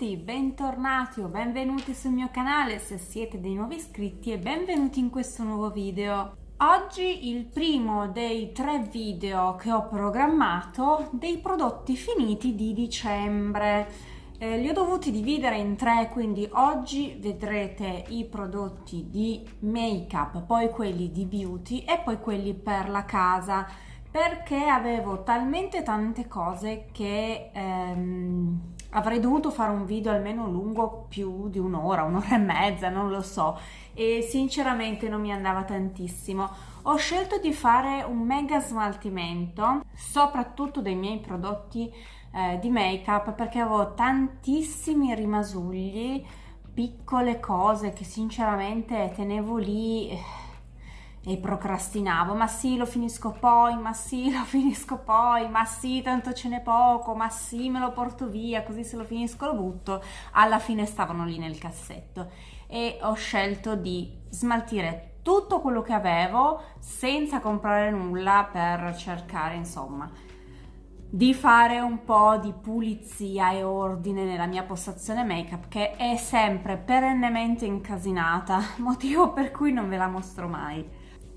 tutti, bentornati o benvenuti sul mio canale se siete dei nuovi iscritti e benvenuti in questo nuovo video. Oggi il primo dei 3 video che ho programmato dei prodotti finiti di dicembre. Li ho dovuti dividere in 3, quindi oggi vedrete i prodotti di make-up, poi quelli di beauty e poi quelli per la casa, perché avevo talmente tante cose che avrei dovuto fare un video almeno lungo più di un'ora e mezza, non lo so, e sinceramente non mi andava tantissimo. Ho scelto di fare un mega smaltimento, soprattutto dei miei prodotti di make-up, perché avevo tantissimi rimasugli, piccole cose che sinceramente tenevo lì e procrastinavo. Ma sì, lo finisco poi, ma sì, lo finisco poi, ma sì, tanto ce n'è poco, ma sì, me lo porto via, così se lo finisco lo butto. Alla fine stavano lì nel cassetto e ho scelto di smaltire tutto quello che avevo senza comprare nulla, per cercare insomma di fare un po' di pulizia e ordine nella mia postazione make-up, che è sempre perennemente incasinata, motivo per cui non ve la mostro mai.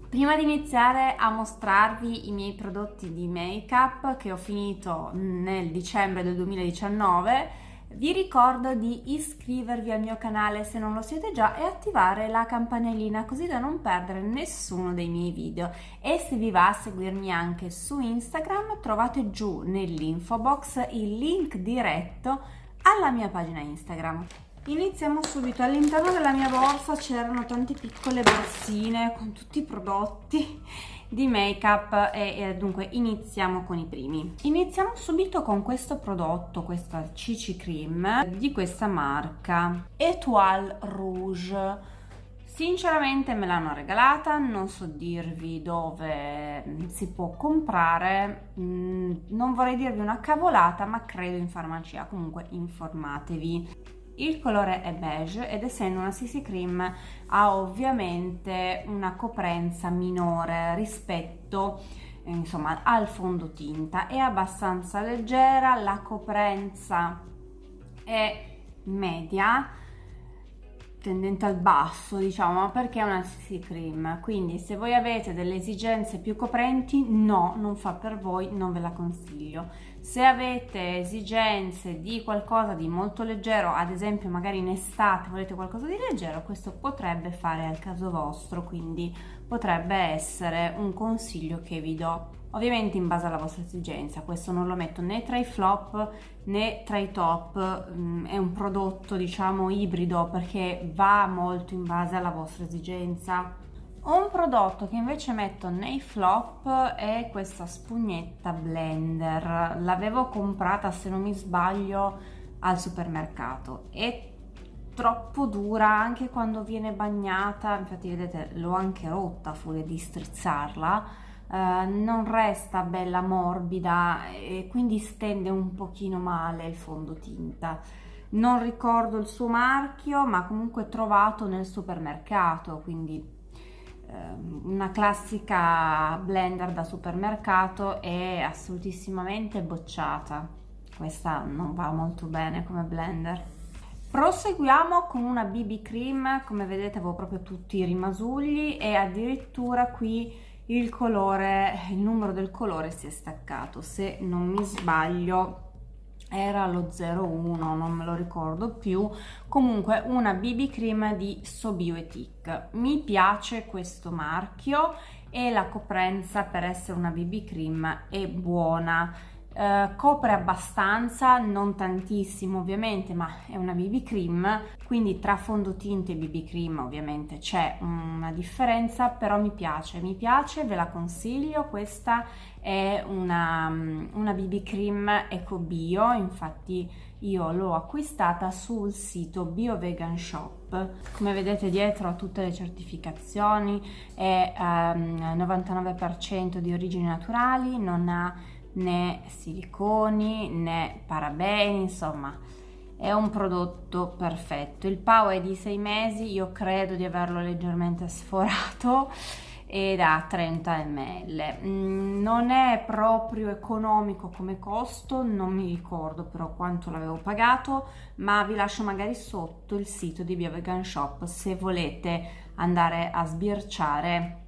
Prima di iniziare a mostrarvi i miei prodotti di make-up che ho finito nel dicembre del 2019, vi ricordo di iscrivervi al mio canale se non lo siete già e attivare la campanellina, così da non perdere nessuno dei miei video. E se vi va a seguirmi anche su Instagram, trovate giù nell'info box il link diretto alla mia pagina Instagram. Iniziamo subito. All'interno della mia borsa c'erano tante piccole borsine con tutti i prodotti di make-up e dunque iniziamo con i primi. Iniziamo subito con questo prodotto, questa CC Cream di questa marca Étoile Rouge. Sinceramente me l'hanno regalata, non so dirvi dove si può comprare, non vorrei dirvi una cavolata, ma credo in farmacia, comunque informatevi. Il colore è beige ed essendo una CC Cream ha ovviamente una coprenza minore rispetto insomma al fondotinta, è abbastanza leggera, la coprenza è media, tendente al basso diciamo, perché è una CC Cream, quindi se voi avete delle esigenze più coprenti no, non fa per voi, non ve la consiglio. Se avete esigenze di qualcosa di molto leggero, ad esempio magari in estate volete qualcosa di leggero, questo potrebbe fare al caso vostro, quindi potrebbe essere un consiglio che vi do. Ovviamente in base alla vostra esigenza, questo non lo metto né tra i flop né tra i top, è un prodotto diciamo ibrido perché va molto in base alla vostra esigenza. Un prodotto che invece metto nei flop è questa spugnetta blender, l'avevo comprata se non mi sbaglio al supermercato, è troppo dura anche quando viene bagnata, infatti vedete l'ho anche rotta a furia di strizzarla. Non resta bella morbida e quindi stende un pochino male il fondotinta. Non ricordo il suo marchio, ma comunque trovato nel supermercato, quindi una classica blender da supermercato, è assolutissimamente bocciata. Questa non va molto bene come blender. Proseguiamo con una BB cream, come vedete avevo proprio tutti i rimasugli e addirittura qui il colore, il numero del colore si è staccato, se non mi sbaglio era lo 01, non me lo ricordo più. Comunque una BB cream di Sobiotic, mi piace questo marchio e la coprenza per essere una BB cream è buona. Copre abbastanza, non tantissimo ovviamente, ma è una BB cream, quindi tra fondotinta e BB cream ovviamente c'è una differenza, però mi piace, ve la consiglio. Questa è una BB cream eco bio, infatti io l'ho acquistata sul sito Bio Vegan Shop. Come vedete dietro ha tutte le certificazioni, è 99% di origini naturali, non ha né siliconi né parabeni, insomma è un prodotto perfetto. Il PAO è di 6 mesi, io credo di averlo leggermente sforato ed ha 30 ml. Non è proprio economico come costo, non mi ricordo però quanto l'avevo pagato, ma vi lascio magari sotto il sito di Biovegan Shop se volete andare a sbirciare.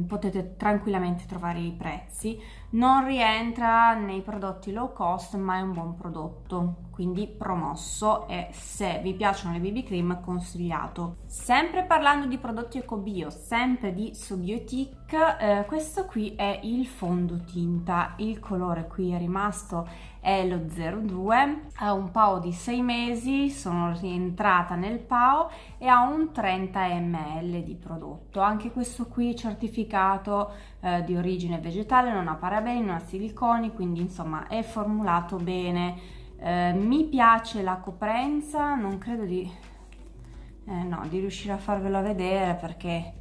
Potete tranquillamente trovare i prezzi. Non rientra nei prodotti low cost, ma è un buon prodotto, quindi promosso, e se vi piacciono le BB cream consigliato. Sempre parlando di prodotti ecobio, sempre di Sobiotic, questo qui è il fondotinta. Il colore qui è rimasto è lo 02, ha un PAO di 6 mesi, sono rientrata nel PAO e ha un 30 ml di prodotto. Anche questo qui certificato di origine vegetale, non ha parabeni, non ha siliconi, quindi insomma è formulato bene. Mi piace la coprenza, non credo di riuscire a farvelo vedere perché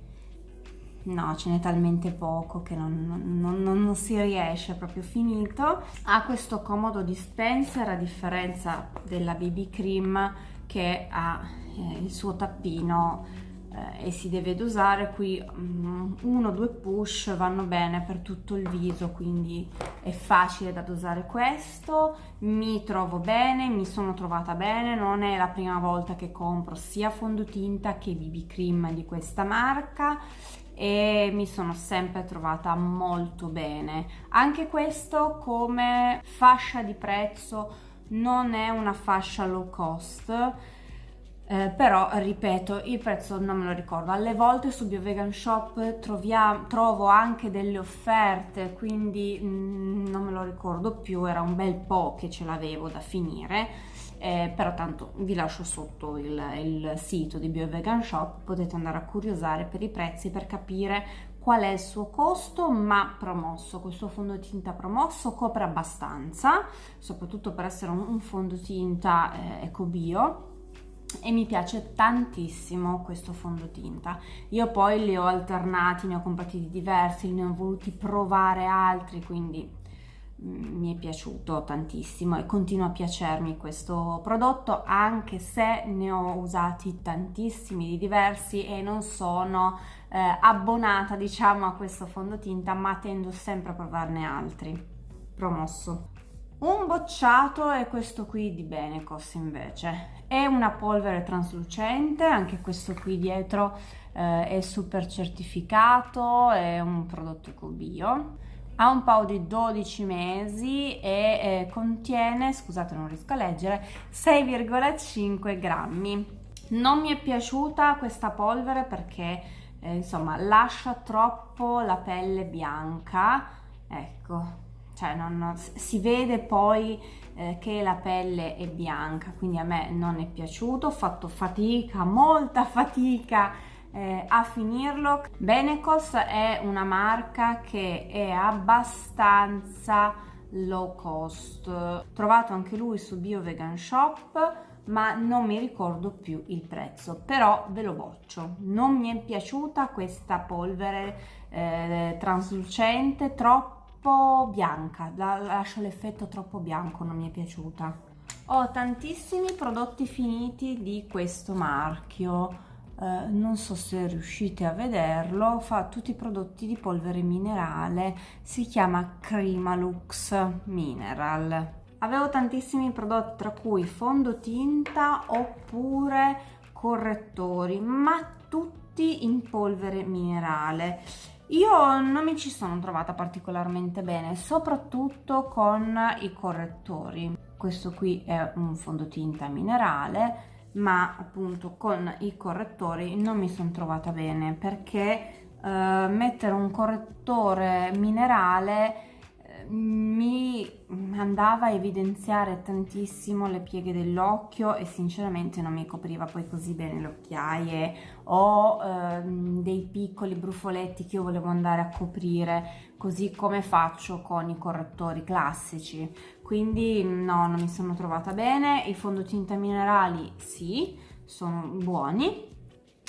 no, ce n'è talmente poco che non si riesce, è proprio finito. Ha questo comodo dispenser, a differenza della BB cream che ha il suo tappino e si deve dosare. Qui 1-2 push vanno bene per tutto il viso, quindi è facile da dosare. Questo mi trovo bene, mi sono trovata bene, non è la prima volta che compro sia fondotinta che BB cream di questa marca e mi sono sempre trovata molto bene. Anche questo come fascia di prezzo non è una fascia low cost, però ripeto, il prezzo non me lo ricordo. Alle volte su Biovegan Shop trovo anche delle offerte, quindi non me lo ricordo più, era un bel po' che ce l'avevo da finire. Però tanto vi lascio sotto il sito di Biovegan Shop, potete andare a curiosare per i prezzi per capire qual è il suo costo, ma promosso. Questo fondotinta promosso copre abbastanza, soprattutto per essere un fondotinta ecobio, e mi piace tantissimo questo fondotinta. Io poi li ho alternati, ne ho comprati di diversi, ne ho voluti provare altri, quindi mi è piaciuto tantissimo e continua a piacermi questo prodotto, anche se ne ho usati tantissimi di diversi e non sono abbonata, diciamo, a questo fondotinta, ma tendo sempre a provarne altri. Promosso. Un bocciato è questo qui di Benecos, invece è una polvere traslucente, anche questo qui dietro è super certificato, è un prodotto ecobio. Ha un PAO di 12 mesi e contiene, scusate non riesco a leggere, 6,5 grammi. Non mi è piaciuta questa polvere perché insomma lascia troppo la pelle bianca, ecco, cioè si vede poi che la pelle è bianca, quindi a me non è piaciuto, ho fatto fatica, molta fatica a finirlo. Benecos è una marca che è abbastanza low cost, trovato anche lui su Biovegan Shop, ma non mi ricordo più il prezzo, però ve lo boccio. Non mi è piaciuta questa polvere traslucente, troppo bianca, lascia l'effetto troppo bianco, non mi è piaciuta. Ho tantissimi prodotti finiti di questo marchio. Non so se riuscite a vederlo, fa tutti i prodotti di polvere minerale, si chiama Cremalux Mineral. Avevo tantissimi prodotti, tra cui fondotinta oppure correttori, ma tutti in polvere minerale. Io non mi ci sono trovata particolarmente bene, soprattutto con i correttori. Questo qui è un fondotinta minerale, ma appunto con i correttori non mi sono trovata bene perché mettere un correttore minerale mi andava a evidenziare tantissimo le pieghe dell'occhio e sinceramente non mi copriva poi così bene le occhiaie o dei piccoli brufoletti che io volevo andare a coprire, così come faccio con i correttori classici. Quindi no, non mi sono trovata bene. I fondotinta minerali sì, sono buoni,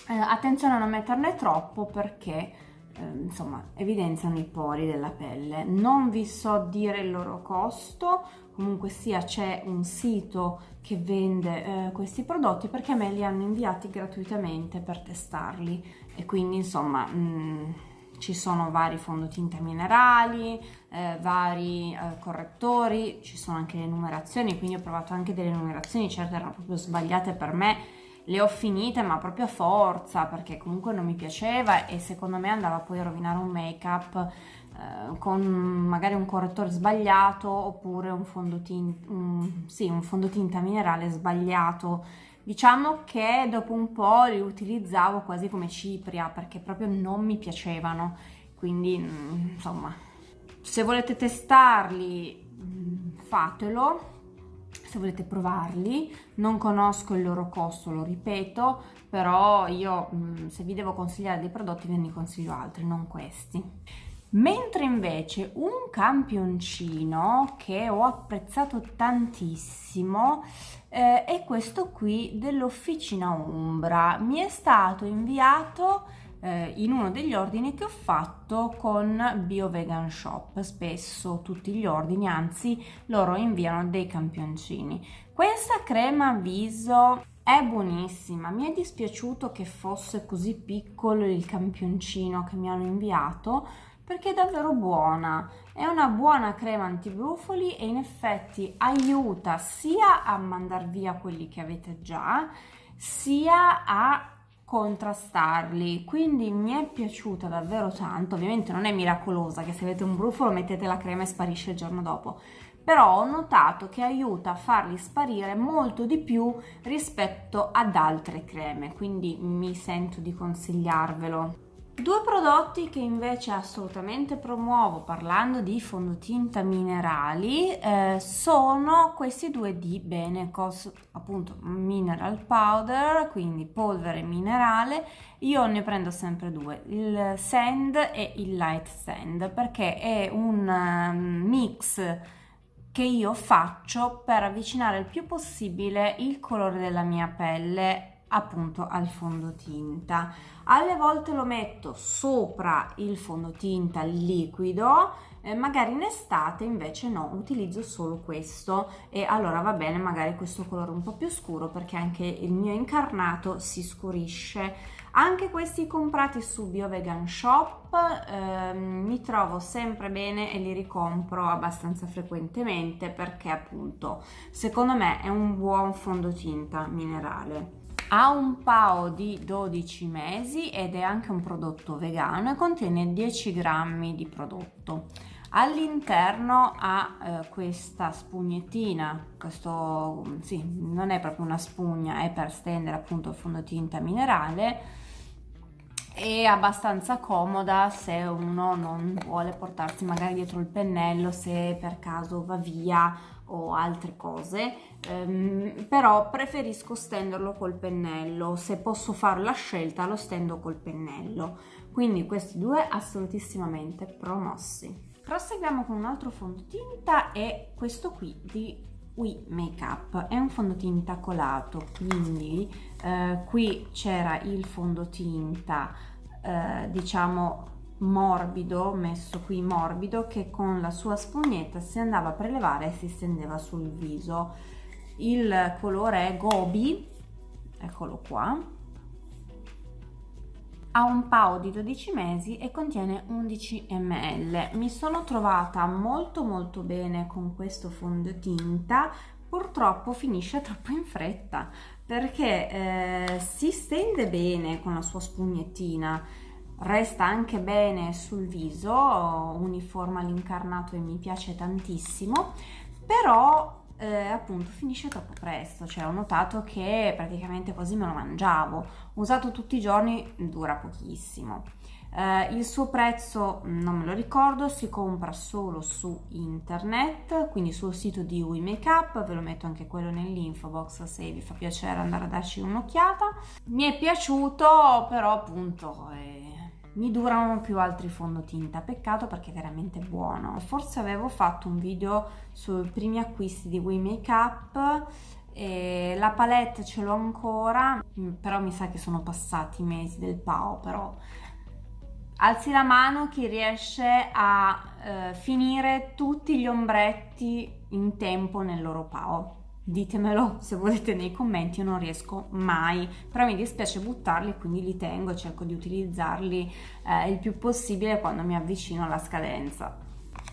attenzione a non metterne troppo perché insomma evidenziano i pori della pelle. Non vi so dire il loro costo, comunque sia c'è un sito che vende questi prodotti perché a me li hanno inviati gratuitamente per testarli e quindi insomma ci sono vari fondotinta minerali, vari correttori, ci sono anche le numerazioni, quindi ho provato anche delle numerazioni, certe erano proprio sbagliate per me, le ho finite ma proprio a forza perché comunque non mi piaceva e secondo me andava poi a rovinare un make-up con magari un correttore sbagliato oppure un fondotinta minerale sbagliato. Diciamo che dopo un po' li utilizzavo quasi come cipria perché proprio non mi piacevano, quindi insomma, se volete testarli fatelo, se volete provarli. Non conosco il loro costo, lo ripeto, però io se vi devo consigliare dei prodotti ve ne consiglio altri, non questi. Mentre invece un campioncino che ho apprezzato tantissimo è questo qui dell'Officina Umbra. Mi è stato inviato in uno degli ordini che ho fatto con Bio Vegan Shop. Spesso tutti gli ordini, anzi, loro inviano dei campioncini. Questa crema viso è buonissima, mi è dispiaciuto che fosse così piccolo il campioncino che mi hanno inviato perché è davvero buona, è una buona crema antibrufoli e in effetti aiuta sia a mandar via quelli che avete già, sia a contrastarli, quindi mi è piaciuta davvero tanto. Ovviamente non è miracolosa che se avete un brufolo mettete la crema e sparisce il giorno dopo, però ho notato che aiuta a farli sparire molto di più rispetto ad altre creme, quindi mi sento di consigliarvelo. Due prodotti che invece assolutamente promuovo parlando di fondotinta minerali sono questi due di Benecos, appunto mineral powder, quindi polvere minerale. Io ne prendo sempre due, il sand e il light sand, perché è un mix che io faccio per avvicinare il più possibile il colore della mia pelle appunto al fondotinta. Alle volte lo metto sopra il fondotinta liquido, magari in estate invece no, utilizzo solo questo e allora va bene magari questo colore un po' più scuro perché anche il mio incarnato si scurisce. Anche questi comprati su Bio Vegan Shop mi trovo sempre bene e li ricompro abbastanza frequentemente perché appunto secondo me è un buon fondotinta minerale. Ha un PAO di 12 mesi ed è anche un prodotto vegano e contiene 10 grammi di prodotto. All'interno ha questa spugnettina, questo sì, non è proprio una spugna, è per stendere appunto il fondotinta minerale. È abbastanza comoda se uno non vuole portarsi magari dietro il pennello, se per caso va via o altre cose, però preferisco stenderlo col pennello. Se posso fare la scelta lo stendo col pennello, quindi questi due assolutissimamente promossi. Proseguiamo con un altro fondotinta, è questo qui di We Makeup, è un fondotinta colato, quindi qui c'era il fondotinta diciamo morbido, messo qui morbido, che con la sua spugnetta si andava a prelevare e si stendeva sul viso. Il colore è Gobi, eccolo qua, ha un PAO di 12 mesi e contiene 11 ml. Mi sono trovata molto bene con questo fondotinta, purtroppo finisce troppo in fretta perché si stende bene con la sua spugnettina, resta anche bene sul viso, uniforma l'incarnato e mi piace tantissimo, però appunto finisce troppo presto, cioè ho notato che praticamente quasi me lo mangiavo. Usato tutti i giorni dura pochissimo. Il suo prezzo non me lo ricordo, si compra solo su internet, quindi sul sito di We Makeup, ve lo metto anche quello nell'info box se vi fa piacere andare a darci un'occhiata. Mi è piaciuto, però appunto mi durano più altri fondotinta, peccato perché è veramente buono. Forse avevo fatto un video sui primi acquisti di We Makeup e la palette ce l'ho ancora, però mi sa che sono passati i mesi del PAO. Però alzi la mano chi riesce a finire tutti gli ombretti in tempo nel loro PAO. ditemelo se volete nei commenti, io non riesco mai, però mi dispiace buttarli, quindi li tengo e cerco di utilizzarli il più possibile quando mi avvicino alla scadenza.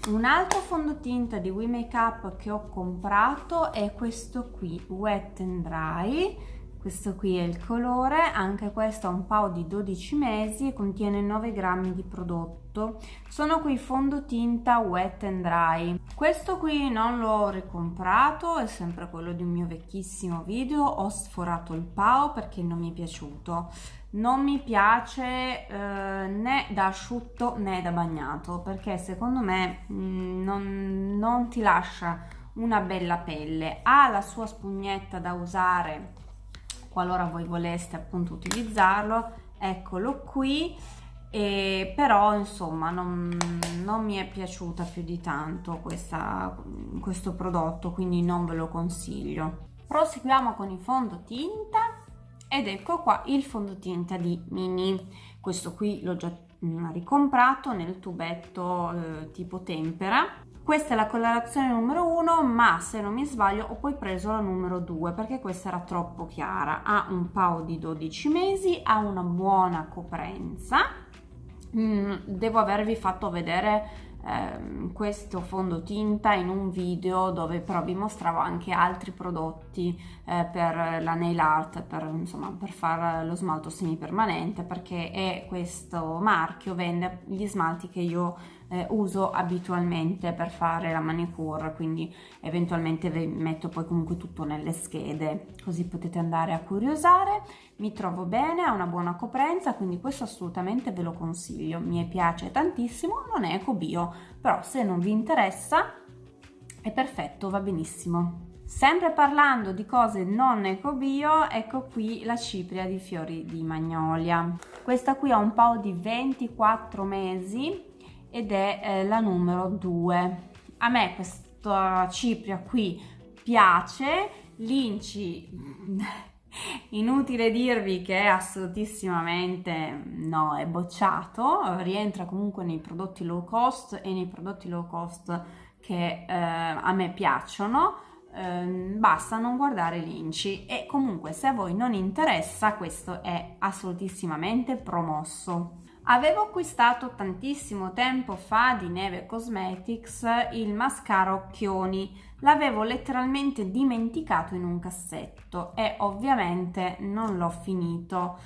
Un altro fondotinta di We Makeup che ho comprato è questo qui, Wet n Dry. Questo qui è il colore, anche questo ha un paio di 12 mesi e contiene 9 grammi di prodotto. Sono quei fondotinta Wet n Dry. Questo qui non l'ho ricomprato, è sempre quello di un mio vecchissimo video. Ho sforato il pao perché non mi è piaciuto. Non mi piace né da asciutto né da bagnato, perché secondo me non ti lascia una bella pelle. Ha la sua spugnetta da usare qualora voi voleste appunto utilizzarlo, eccolo qui, però insomma non mi è piaciuta più di tanto questo prodotto, quindi non ve lo consiglio. Proseguiamo con il fondotinta ed ecco qua il fondotinta di Mini. Questo qui l'ho già ricomprato nel tubetto tipo tempera. Questa è la colorazione numero 1, ma se non mi sbaglio ho poi preso la numero 2 perché questa era troppo chiara. Ha un paio di 12 mesi, ha una buona coprenza. Devo avervi fatto vedere questo fondotinta in un video dove però vi mostravo anche altri prodotti per la nail art, per fare lo smalto semipermanente, perché questo marchio vende gli smalti che io uso abitualmente per fare la manicure, quindi eventualmente vi metto poi comunque tutto nelle schede così potete andare a curiosare. Mi trovo bene, ha una buona coprenza, quindi questo assolutamente ve lo consiglio, mi piace tantissimo. Non è eco bio, però se non vi interessa è perfetto, va benissimo. Sempre parlando di cose non eco bio, ecco qui la cipria di fiori di magnolia. Questa qui ha un paio di 24 mesi ed è la numero 2. A me questa cipria qui piace, l'inci inutile dirvi che è assolutissimamente no, è bocciato, rientra comunque nei prodotti low cost e nei prodotti low cost che a me piacciono. Basta non guardare l'inci e comunque se a voi non interessa questo è assolutissimamente promosso. Avevo acquistato tantissimo tempo fa di Neve Cosmetics il mascara occhioni, l'avevo letteralmente dimenticato in un cassetto e ovviamente non l'ho finito,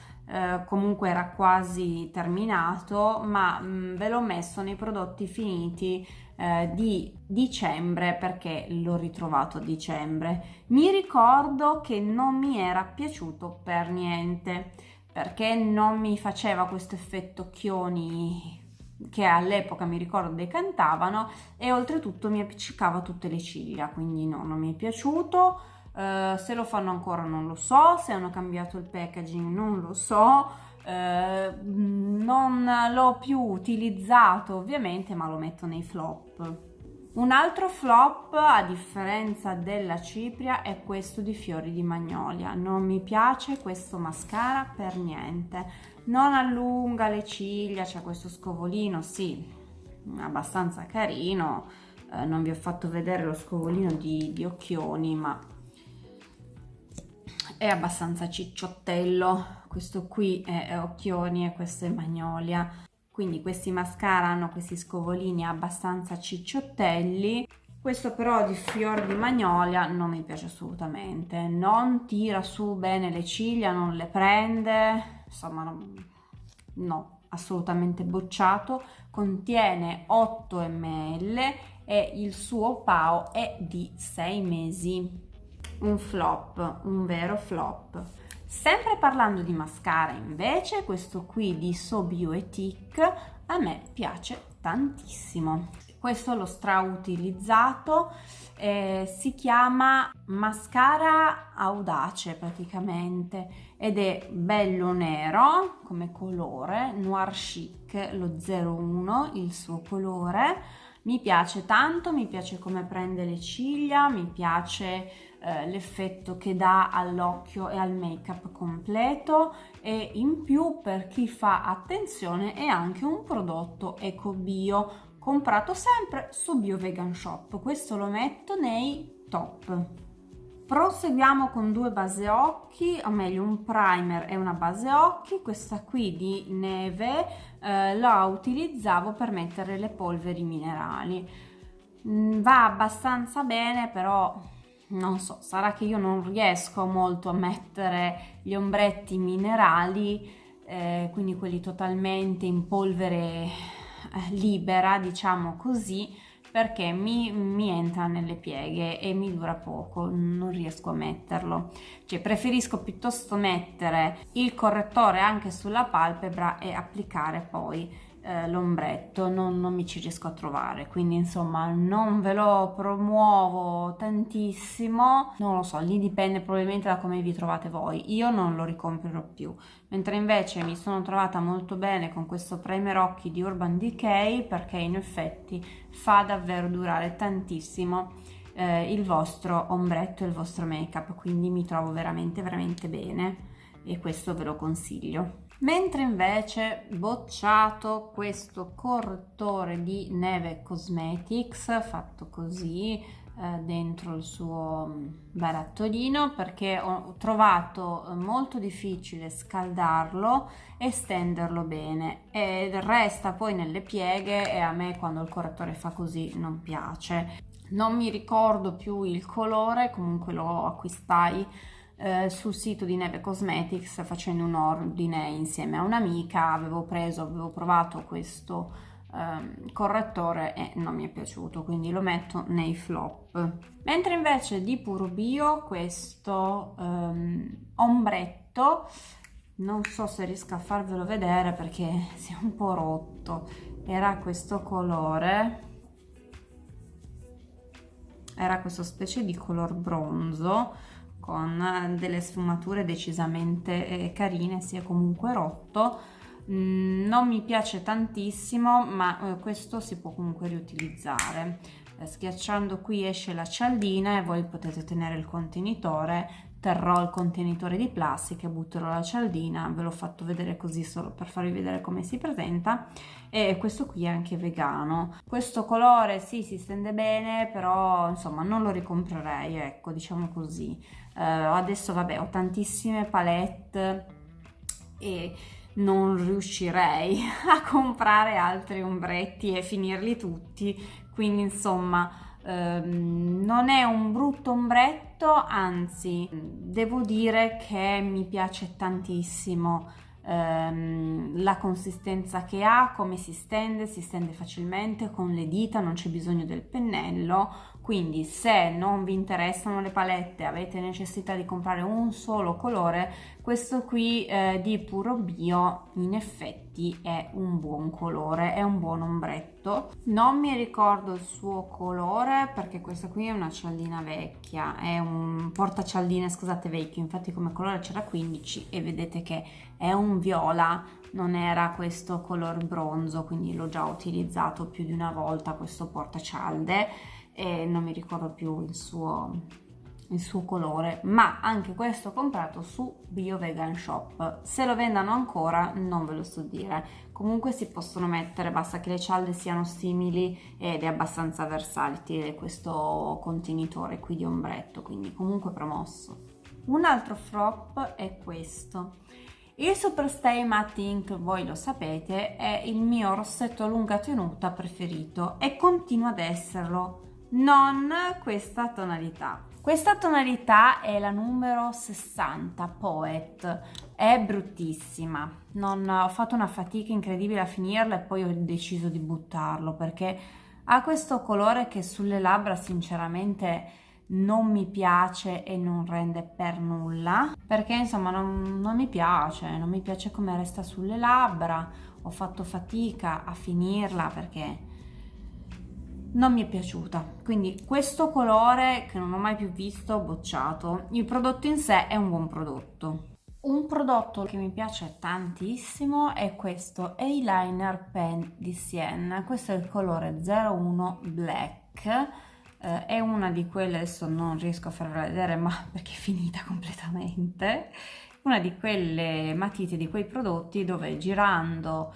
comunque era quasi terminato, ma ve l'ho messo nei prodotti finiti di dicembre perché l'ho ritrovato a dicembre. Mi ricordo che non mi era piaciuto per niente, perché non mi faceva questo effetto occhioni che all'epoca mi ricordo decantavano e oltretutto mi appiccicava tutte le ciglia, quindi no, non mi è piaciuto. Se lo fanno ancora non lo so, se hanno cambiato il packaging non lo so, non l'ho più utilizzato ovviamente, ma lo metto nei flop. Un altro flop, a differenza della cipria, è questo di fiori di magnolia. Non mi piace questo mascara per niente, non allunga le ciglia, c'è questo scovolino, sì, abbastanza carino. Non vi ho fatto vedere lo scovolino di occhioni, ma è abbastanza cicciottello. Questo qui è occhioni e questo è magnolia. Quindi questi mascara hanno questi scovolini abbastanza cicciottelli. Questo però di fior di magnolia non mi piace assolutamente, non tira su bene le ciglia, non le prende, insomma no, assolutamente bocciato. Contiene 8 ml e il suo PAO è di 6 mesi. Un flop, un vero flop. Sempre parlando di mascara invece, questo qui di So Bioetique a me piace tantissimo. Questo l'ho strautilizzato, si chiama mascara audace praticamente ed è bello nero come colore, noir chic, lo 01 il suo colore. Mi piace tanto, mi piace come prende le ciglia, mi piace l'effetto che dà all'occhio e al make-up completo, e in più per chi fa attenzione è anche un prodotto eco bio, comprato sempre su Bio Vegan Shop. Questo lo metto nei top. Proseguiamo con due base occhi, o meglio un primer e una base occhi. Questa qui di Neve la utilizzavo per mettere le polveri minerali. Va abbastanza bene, però non so, sarà che io non riesco molto a mettere gli ombretti minerali, quindi quelli totalmente in polvere libera, diciamo così, perché mi entra nelle pieghe e mi dura poco, non riesco a metterlo. Cioè preferisco piuttosto mettere il correttore anche sulla palpebra e applicare poi l'ombretto, non mi ci riesco a trovare, quindi insomma non ve lo promuovo tantissimo, non lo so, lì dipende probabilmente da come vi trovate voi. Io non lo ricomprerò più, mentre invece mi sono trovata molto bene con questo primer occhi di Urban Decay, perché in effetti fa davvero durare tantissimo il vostro ombretto e il vostro make up, quindi mi trovo veramente bene e questo ve lo consiglio. Mentre invece bocciato questo correttore di Neve Cosmetics, fatto così dentro il suo barattolino, perché ho trovato molto difficile scaldarlo e stenderlo bene, e resta poi nelle pieghe, e a me quando il correttore fa così non piace. Non mi ricordo più il colore, comunque lo acquistai sul sito di Neve Cosmetics facendo un ordine insieme a un'amica. Avevo provato questo correttore e non mi è piaciuto, quindi lo metto nei flop. Mentre invece di Puro Bio questo ombretto, non so se riesco a farvelo vedere perché si è un po' rotto, era questo colore, era questa specie di color bronzo con delle sfumature decisamente carine, si è comunque rotto. Non mi piace tantissimo, ma questo si può comunque riutilizzare. Schiacciando qui esce la cialdina e voi potete tenere il contenitore. Terrò il contenitore di plastica e butterò la cialdina. Ve l'ho fatto vedere così solo per farvi vedere come si presenta. E questo qui è anche vegano. Questo colore sì, si stende bene, però insomma non lo ricomprerei, ecco, diciamo così. Adesso vabbè, ho tantissime palette e non riuscirei a comprare altri ombretti e finirli tutti, quindi insomma non è un brutto ombretto, anzi devo dire che mi piace tantissimo la consistenza che ha, come si stende facilmente con le dita, non c'è bisogno del pennello. Quindi se non vi interessano le palette, avete necessità di comprare un solo colore, questo qui di Puro Bio in effetti è un buon colore, è un buon ombretto. Non mi ricordo il suo colore perché questa qui è una cialdina vecchia, è un portacialdine, scusate, vecchio, infatti come colore c'era 15 e vedete che è un viola, non era questo color bronzo, quindi l'ho già utilizzato più di una volta questo portacialde e non mi ricordo più il suo colore, ma anche questo ho comprato su Bio Vegan Shop. Se lo vendano ancora non ve lo so dire, comunque si possono mettere, basta che le cialde siano simili ed è abbastanza versatile questo contenitore qui di ombretto, quindi comunque promosso. Un altro flop è questo. Il Superstay Matte Ink, voi lo sapete, è il mio rossetto a lunga tenuta preferito e continua ad esserlo. Non questa tonalità. Questa tonalità è la numero 60 Poet, è bruttissima, ho fatto una fatica incredibile a finirla e poi ho deciso di buttarlo perché ha questo colore che sulle labbra sinceramente non mi piace e non rende per nulla, perché insomma non mi piace come resta sulle labbra. Ho fatto fatica a finirla perché non mi è piaciuta, quindi questo colore che non ho mai più visto, bocciato. Il prodotto in sé è un buon prodotto. Un prodotto che mi piace tantissimo è questo eyeliner pen di Sienne. Questo è il colore 01 Black, è una di quelle, adesso non riesco a farvela vedere ma perché è finita completamente, una di quelle matite, di quei prodotti dove girando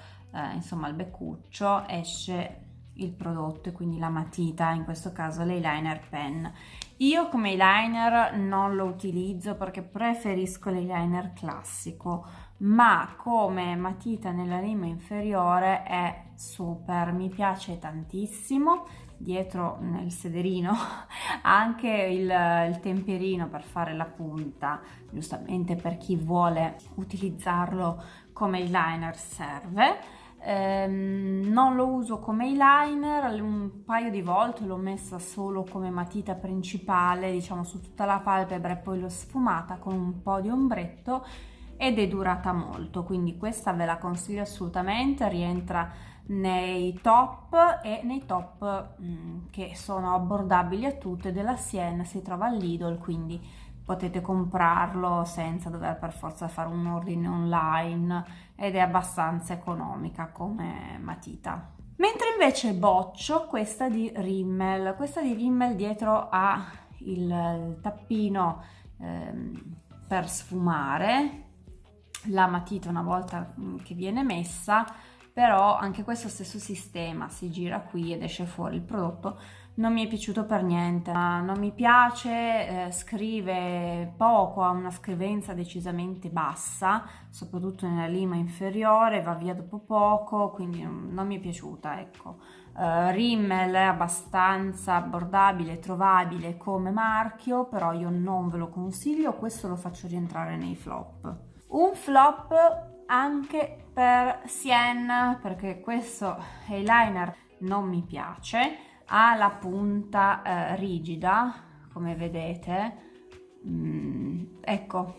insomma il beccuccio esce il prodotto e quindi la matita, in questo caso l'eyeliner pen. Io come eyeliner non lo utilizzo perché preferisco l'eyeliner classico, ma come matita nella lima inferiore è super, mi piace tantissimo. Dietro nel sederino anche il temperino per fare la punta, giustamente per chi vuole utilizzarlo come eyeliner serve. Non lo uso come eyeliner, un paio di volte l'ho messa solo come matita principale, diciamo su tutta la palpebra, e poi l'ho sfumata con un po' di ombretto ed è durata molto, quindi questa ve la consiglio assolutamente. Rientra nei top e nei top che sono abbordabili a tutte della Sienne, si trova al Lidl, quindi potete comprarlo senza dover per forza fare un ordine online ed è abbastanza economica come matita. Mentre invece boccio questa di Rimmel. Questa di Rimmel dietro ha il tappino per sfumare la matita una volta che viene messa, però anche questo stesso sistema, si gira qui ed esce fuori il prodotto. Non mi è piaciuto per niente, non mi piace, scrive poco, ha una scrivenza decisamente bassa, soprattutto nella lima inferiore, va via dopo poco, quindi non mi è piaciuta, ecco. Rimmel è abbastanza abbordabile, trovabile come marchio, però io non ve lo consiglio, questo lo faccio rientrare nei flop. Un flop anche per Sienne, perché questo eyeliner non mi piace, ha la punta rigida, come vedete. Ecco,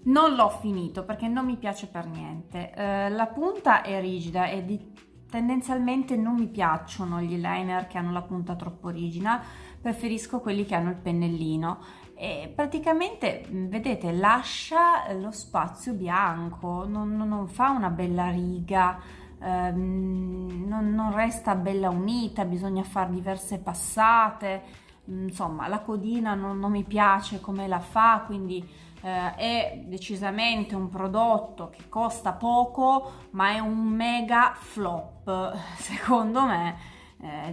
non l'ho finito perché non mi piace per niente. La punta è rigida e tendenzialmente non mi piacciono gli eyeliner che hanno la punta troppo rigida, preferisco quelli che hanno il pennellino. E praticamente vedete lascia lo spazio bianco, non fa una bella riga, non resta bella unita, bisogna fare diverse passate, insomma la codina non mi piace come la fa, quindi è decisamente un prodotto che costa poco ma è un mega flop secondo me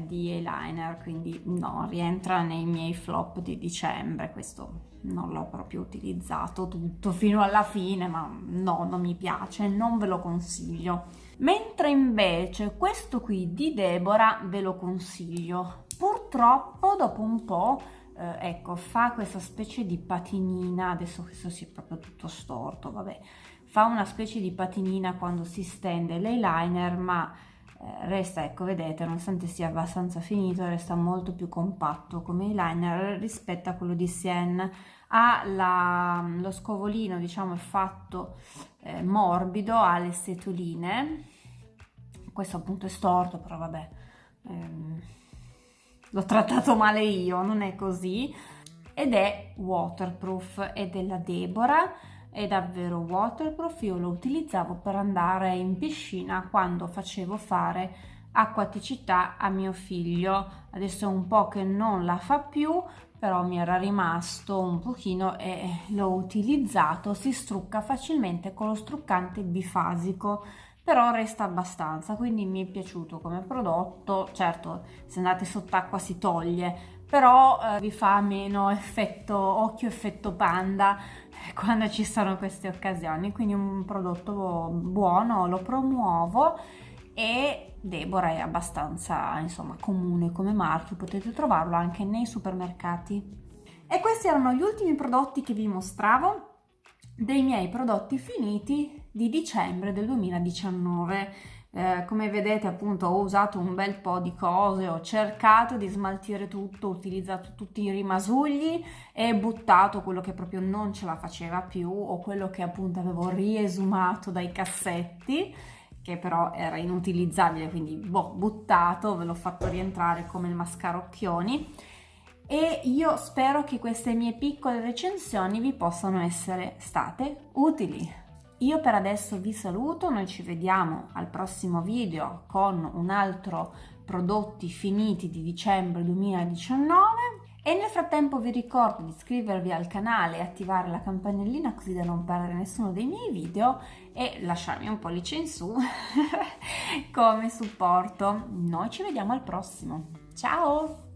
di eyeliner, quindi no, rientra nei miei flop di dicembre. Questo non l'ho proprio utilizzato tutto fino alla fine, ma no, non mi piace, non ve lo consiglio. Mentre invece questo qui di Deborah ve lo consiglio. Purtroppo dopo un po' ecco, fa questa specie di patinina, adesso questo si è proprio tutto storto, vabbè, fa una specie di patinina quando si stende l'eyeliner, ma resta, ecco, vedete, nonostante sia abbastanza finito, resta molto più compatto come eyeliner rispetto a quello di Sienne. Ha lo scovolino, diciamo, è fatto morbido, ha le setoline, questo appunto è storto, però vabbè, l'ho trattato male io, non è così, ed è waterproof, è della Deborah, è davvero waterproof. Io lo utilizzavo per andare in piscina quando facevo fare acquaticità a mio figlio. Adesso è un po' che non la fa più, però mi era rimasto un pochino e l'ho utilizzato. Si strucca facilmente con lo struccante bifasico, però resta abbastanza, quindi mi è piaciuto come prodotto. Certo, se andate sott'acqua si toglie, però vi fa meno effetto occhio, effetto panda quando ci sono queste occasioni, quindi un prodotto buono, lo promuovo. E Deborah è abbastanza, insomma, comune come marchio, potete trovarlo anche nei supermercati. E questi erano gli ultimi prodotti che vi mostravo dei miei prodotti finiti di dicembre del 2019. Come vedete, appunto, ho usato un bel po' di cose, ho cercato di smaltire tutto, ho utilizzato tutti i rimasugli e buttato quello che proprio non ce la faceva più o quello che appunto avevo riesumato dai cassetti, che però era inutilizzabile, quindi buttato, ve l'ho fatto rientrare come il mascara occhioni. E io spero che queste mie piccole recensioni vi possano essere state utili. Io per adesso vi saluto, noi ci vediamo al prossimo video con un altro prodotti finiti di dicembre 2019 E nel frattempo vi ricordo di iscrivervi al canale e attivare la campanellina così da non perdere nessuno dei miei video e lasciarmi un pollice in su come supporto. Noi ci vediamo al prossimo. Ciao!